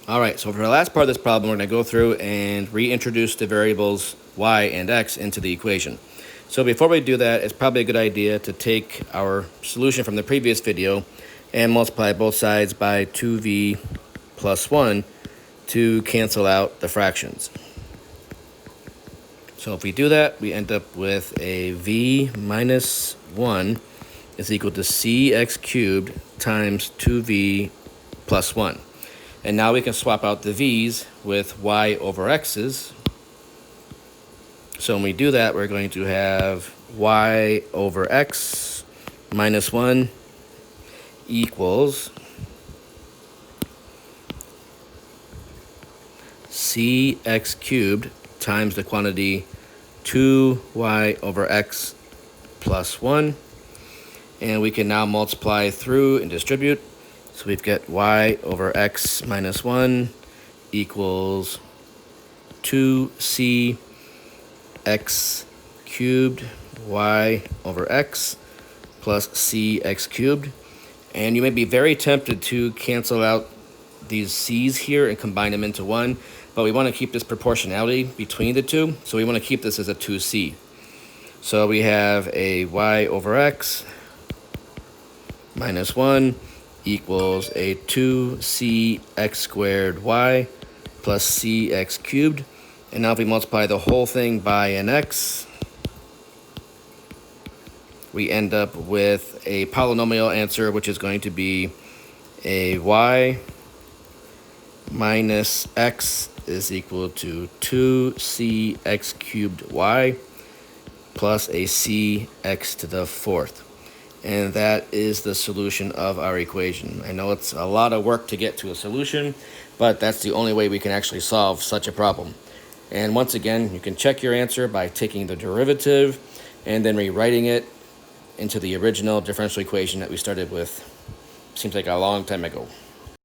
All right, so for the last part of this problem, we're going to go through and reintroduce the variables y and x into the equation. So before we do that, it's probably a good idea to take our solution from the previous video and multiply both sides by 2v plus 1 to cancel out the fractions. So if we do that, we end up with a v minus 1 is equal to cx cubed times 2v plus 1. And now we can swap out the v's with y over x's. So when we do that, we're going to have y over x minus 1 equals cx cubed times the quantity 2y over x plus 1. And we can now multiply through and distribute. So we've got y over x minus 1 equals 2c x cubed y over x plus cx cubed. And you may be very tempted to cancel out these c's here and combine them into one, but we want to keep this proportionality between the two, so we want to keep this as a 2c. So we have a y over x minus 1 equals a 2cx squared y plus cx cubed. And now if we multiply the whole thing by an x, we end up with a polynomial answer, which is going to be a y minus x is equal to 2cx cubed y plus a cx to the fourth. And that is the solution of our equation. I know it's a lot of work to get to a solution, but that's the only way we can actually solve such a problem. And once again, you can check your answer by taking the derivative and then rewriting it into the original differential equation that we started with, seems like a long time ago.